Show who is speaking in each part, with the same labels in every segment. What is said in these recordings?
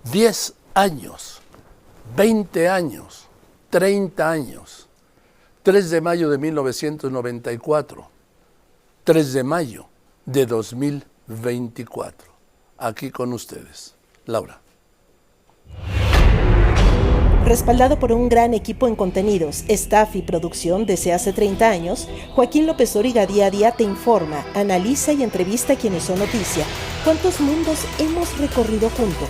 Speaker 1: 10 años, 20 años, 30 años. 3 de mayo de 1994, 3 de mayo de 2024. Aquí con ustedes, Laura.
Speaker 2: Respaldado por un gran equipo en contenidos, staff y producción desde hace 30 años, Joaquín López Dóriga día a día te informa, analiza y entrevista a quienes son noticia. ¿Cuántos mundos hemos recorrido juntos?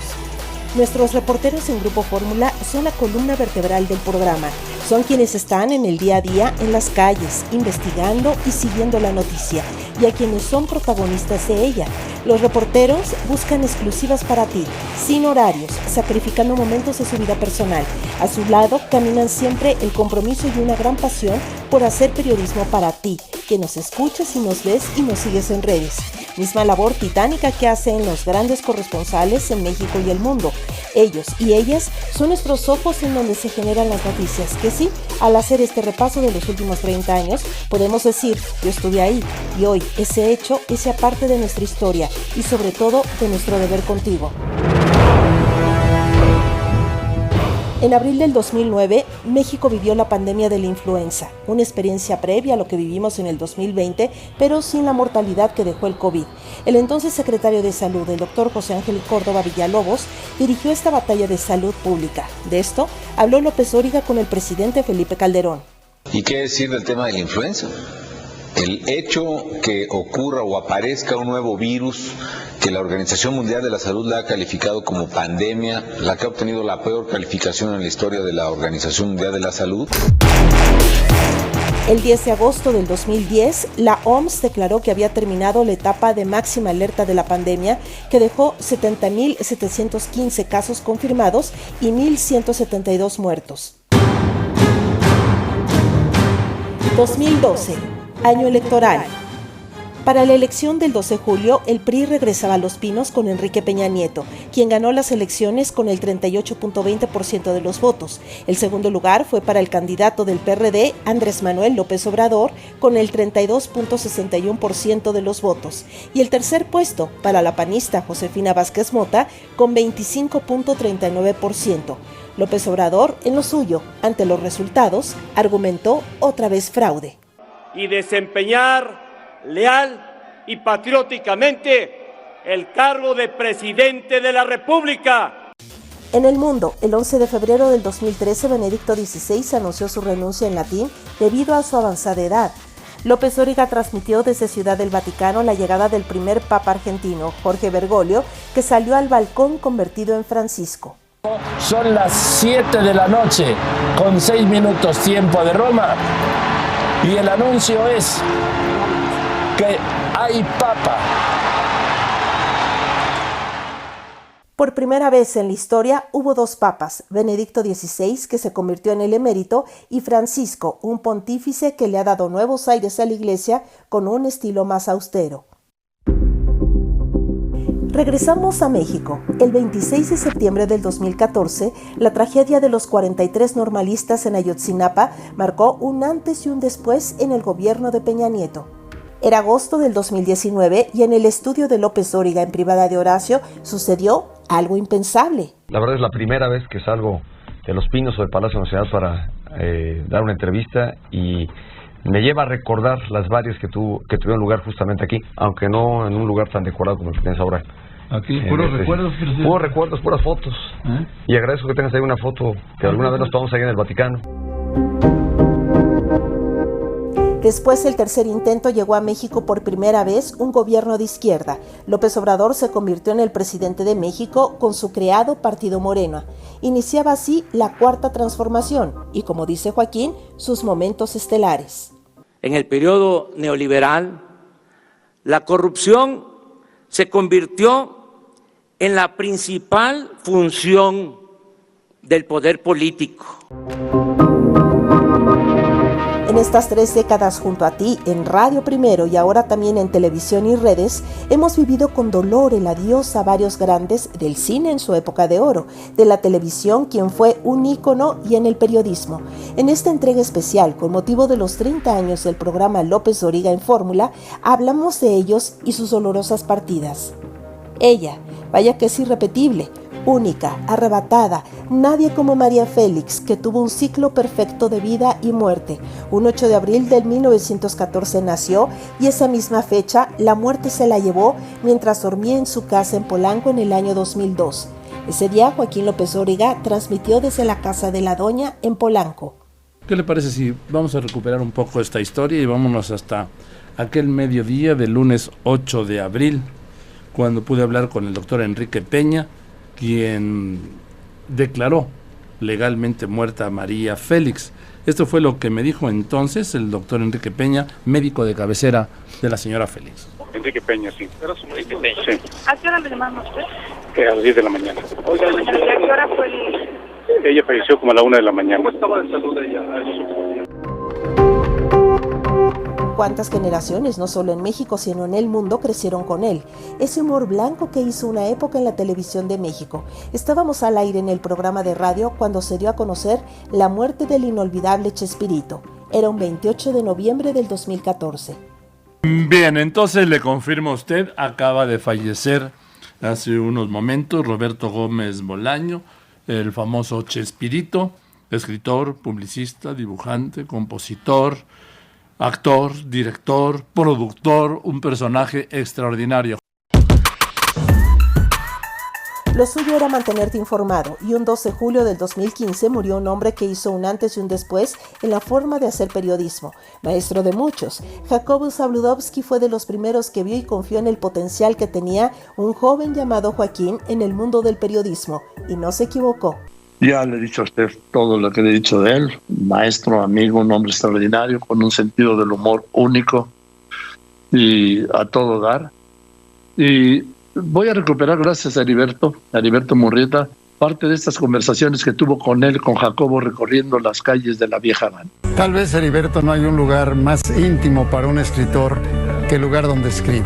Speaker 2: Nuestros reporteros en Grupo Fórmula son la columna vertebral del programa. Son quienes están en el día a día en las calles, investigando y siguiendo la noticia, y a quienes son protagonistas de ella. Los reporteros buscan exclusivas para ti, sin horarios, sacrificando momentos de su vida personal. A su lado caminan siempre el compromiso y una gran pasión por hacer periodismo para ti, que nos escuchas y nos ves y nos sigues en redes. Misma labor titánica que hacen los grandes corresponsales en México y el mundo. Ellos y ellas son nuestros ojos en donde se generan las noticias, que sí, al hacer este repaso de los últimos 30 años, podemos decir, yo estuve ahí, y hoy ese hecho es parte de nuestra historia y sobre todo de nuestro deber contigo. En abril del 2009, México vivió la pandemia de la influenza, una experiencia previa a lo que vivimos en el 2020, pero sin la mortalidad que dejó el COVID. El entonces secretario de Salud, el doctor José Ángel Córdoba Villalobos, dirigió esta batalla de salud pública. De esto habló López Dóriga con el presidente Felipe Calderón.
Speaker 3: ¿Y qué decir del tema de la influenza? El hecho que ocurra o aparezca un nuevo virus que la Organización Mundial de la Salud la ha calificado como pandemia, la que ha obtenido la peor calificación en la historia de la Organización Mundial de la Salud.
Speaker 2: El 10 de agosto del 2010, la OMS declaró que había terminado la etapa de máxima alerta de la pandemia, que dejó 70.715 casos confirmados y 1.172 muertos. 2012. Año electoral. Para la elección del 12 de julio, el PRI regresaba a Los Pinos con Enrique Peña Nieto, quien ganó las elecciones con el 38.20% de los votos. El segundo lugar fue para el candidato del PRD, Andrés Manuel López Obrador, con el 32.61% de los votos. Y el tercer puesto para la panista Josefina Vázquez Mota, con 25.39%. López Obrador, en lo suyo, ante los resultados, argumentó otra vez fraude.
Speaker 4: Y desempeñar leal y patrióticamente el cargo de presidente de la República.
Speaker 2: En el mundo, el 11 de febrero del 2013, Benedicto XVI anunció su renuncia en latín debido a su avanzada edad. López Dóriga transmitió desde Ciudad del Vaticano la llegada del primer papa argentino, Jorge Bergoglio, que salió al balcón convertido en Francisco.
Speaker 5: Son las 7 de la noche, con 6 minutos tiempo de Roma, y el anuncio es que hay papa.
Speaker 2: Por primera vez en la historia hubo dos papas, Benedicto XVI, que se convirtió en el emérito, y Francisco, un pontífice que le ha dado nuevos aires a la Iglesia con un estilo más austero. Regresamos a México. El 26 de septiembre del 2014, la tragedia de los 43 normalistas en Ayotzinapa marcó un antes y un después en el gobierno de Peña Nieto. Era agosto del 2019 y en el estudio de López Dóriga en privada de Horacio sucedió algo impensable.
Speaker 6: La verdad es la primera vez que salgo de Los Pinos o del Palacio Nacional para dar una entrevista y me lleva a recordar las varias que tuvieron lugar justamente aquí, aunque no en un lugar tan decorado como el que tienes ahora.
Speaker 7: Aquí, puros recuerdos.
Speaker 6: Puros recuerdos, puras fotos. Y agradezco que tengas ahí una foto que alguna vez nos tomamos ahí en el Vaticano.
Speaker 2: Después del tercer intento llegó a México por primera vez un gobierno de izquierda. López Obrador se convirtió en el presidente de México con su creado Partido Morena. Iniciaba así la cuarta transformación y, como dice Joaquín, sus momentos estelares.
Speaker 4: En el periodo neoliberal, la corrupción se convirtió en la principal función del poder político.
Speaker 2: En estas 3 décadas junto a ti, en Radio Primero y ahora también en televisión y redes, hemos vivido con dolor el adiós a varios grandes del cine en su época de oro, de la televisión, quien fue un ícono, y en el periodismo. En esta entrega especial, con motivo de los 30 años del programa López Dóriga en Fórmula, hablamos de ellos y sus dolorosas partidas. Ella, vaya que es irrepetible, Única, arrebatada, nadie como María Félix, que tuvo un ciclo perfecto de vida y muerte. Un 8 de abril del 1914 nació y esa misma fecha la muerte se la llevó mientras dormía en su casa en Polanco en el año 2002. Ese día Joaquín López Dóriga transmitió desde la casa de la Doña en Polanco.
Speaker 1: ¿Qué le parece si vamos a recuperar un poco esta historia y vámonos hasta aquel mediodía del lunes 8 de abril, cuando pude hablar con el doctor Enrique Peña, quien declaró legalmente muerta a María Félix? Esto fue lo que me dijo entonces el doctor Enrique Peña, médico de cabecera de la señora Félix.
Speaker 8: Enrique Peña, sí.
Speaker 9: Enrique Peña.
Speaker 8: Sí.
Speaker 9: ¿A qué hora le llamaron a usted?
Speaker 8: A las 10 de la mañana.
Speaker 9: ¿Y a qué hora fue
Speaker 8: Ella falleció como a la 1 de la mañana.
Speaker 9: ¿Cómo estaba de salud ella?
Speaker 2: Cuántas generaciones, no solo en México, sino en el mundo, crecieron con él. Ese humor blanco que hizo una época en la televisión de México. Estábamos al aire en el programa de radio cuando se dio a conocer la muerte del inolvidable Chespirito. Era un 28 de noviembre del 2014.
Speaker 1: Bien, entonces le confirmo a usted, acaba de fallecer hace unos momentos Roberto Gómez Bolaño, el famoso Chespirito, escritor, publicista, dibujante, compositor, actor, director, productor, un personaje extraordinario.
Speaker 2: Lo suyo era mantenerte informado, y un 12 de julio del 2015 murió un hombre que hizo un antes y un después en la forma de hacer periodismo, maestro de muchos. Jacobo Zabludovsky fue de los primeros que vio y confió en el potencial que tenía un joven llamado Joaquín en el mundo del periodismo, y no se equivocó.
Speaker 7: Ya le he dicho a usted todo lo que le he dicho de él. Maestro, amigo, un hombre extraordinario, con un sentido del humor único y a todo dar. Y voy a recuperar, gracias a Heriberto Murrieta, parte de estas conversaciones que tuvo con él, con Jacobo, recorriendo las calles de la Vieja Habana.
Speaker 10: Tal vez, Heriberto, no hay un lugar más íntimo para un escritor que el lugar donde escribe.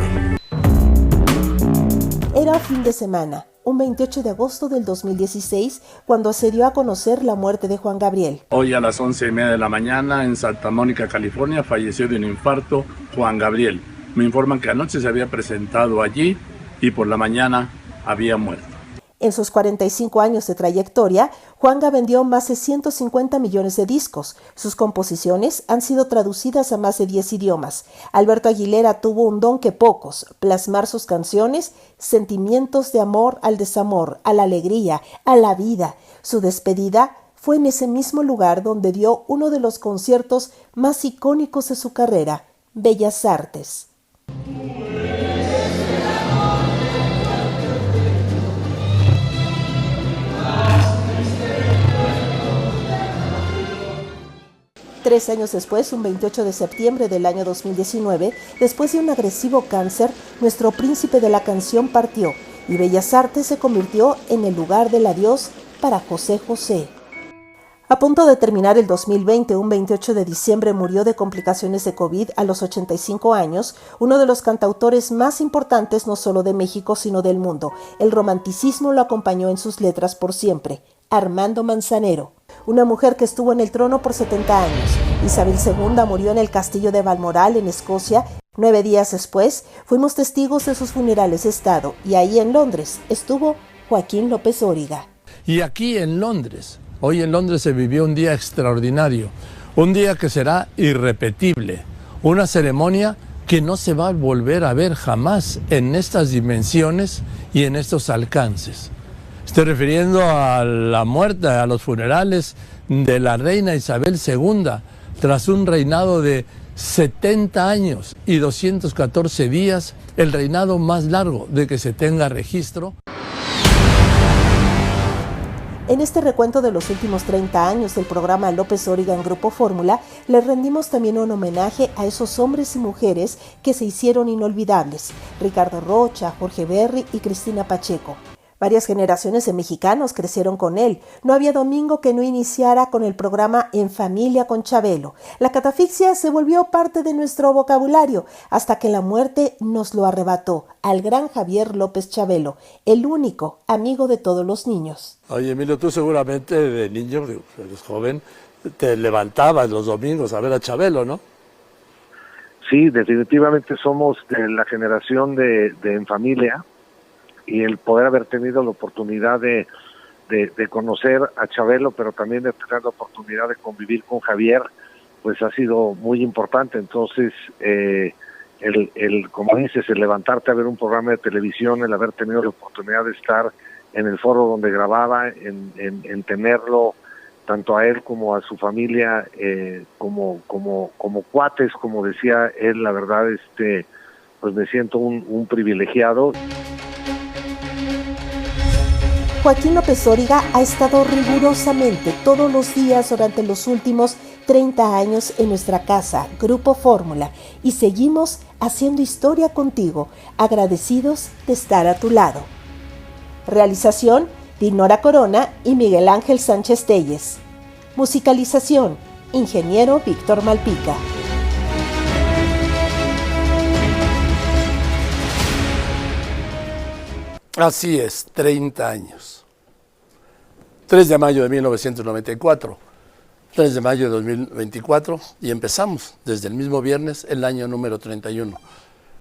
Speaker 2: Era fin de semana, un 28 de agosto del 2016, cuando se dio a conocer la muerte de Juan Gabriel.
Speaker 1: Hoy a las 11:30 de la mañana en Santa Mónica, California, falleció de un infarto Juan Gabriel. Me informan que anoche se había presentado allí y por la mañana había muerto.
Speaker 2: En sus 45 años de trayectoria, Juanga vendió más de 150 millones de discos. Sus composiciones han sido traducidas a más de 10 idiomas. Alberto Aguilera tuvo un don que pocos: plasmar sus canciones, sentimientos de amor al desamor, a la alegría, a la vida. Su despedida fue en ese mismo lugar donde dio uno de los conciertos más icónicos de su carrera, Bellas Artes. Tres años después, un 28 de septiembre del año 2019, después de un agresivo cáncer, nuestro príncipe de la canción partió y Bellas Artes se convirtió en el lugar del adiós para José José. A punto de terminar el 2020, un 28 de diciembre murió de complicaciones de COVID a los 85 años, uno de los cantautores más importantes no solo de México sino del mundo. El romanticismo lo acompañó en sus letras por siempre, Armando Manzanero. Una mujer que estuvo en el trono por 70 años. Isabel II murió en el castillo de Balmoral, en Escocia. 9 días después, fuimos testigos de sus funerales de Estado, y ahí en Londres estuvo Joaquín López Dóriga.
Speaker 1: Y aquí en Londres, hoy en Londres se vivió un día extraordinario, un día que será irrepetible, una ceremonia que no se va a volver a ver jamás en estas dimensiones y en estos alcances. Estoy refiriendo a la muerte, a los funerales de la reina Isabel II, tras un reinado de 70 años y 214 días, el reinado más largo de que se tenga registro.
Speaker 2: En este recuento de los últimos 30 años del programa López Dóriga en Grupo Fórmula, le rendimos también un homenaje a esos hombres y mujeres que se hicieron inolvidables: Ricardo Rocha, Jorge Berry y Cristina Pacheco. Varias generaciones de mexicanos crecieron con él. No había domingo que no iniciara con el programa En Familia con Chabelo. La catafixia se volvió parte de nuestro vocabulario hasta que la muerte nos lo arrebató al gran Javier López Chabelo, el único amigo de todos los niños.
Speaker 1: Oye, Emilio, tú seguramente de niño, eres joven, te levantabas los domingos a ver a Chabelo, ¿no?
Speaker 11: Sí, definitivamente somos de la generación de En Familia. el poder haber tenido la oportunidad de conocer a Chabelo, pero también de tener la oportunidad de convivir con Javier, pues ha sido muy importante. Entonces, como dices, el levantarte a ver un programa de televisión, el haber tenido la oportunidad de estar en el foro donde grababa, en tenerlo tanto a él como a su familia como cuates, como decía él, la verdad, pues me siento un privilegiado.
Speaker 2: Joaquín López Dóriga ha estado rigurosamente todos los días durante los últimos 30 años en nuestra casa, Grupo Fórmula, y seguimos haciendo historia contigo, agradecidos de estar a tu lado. Realización, Dinora Corona y Miguel Ángel Sánchez Telles. Musicalización, Ingeniero Víctor Malpica.
Speaker 1: Así es, 30 años. 3 de mayo de 1994, 3 de mayo de 2024, y empezamos desde el mismo viernes el año número 31.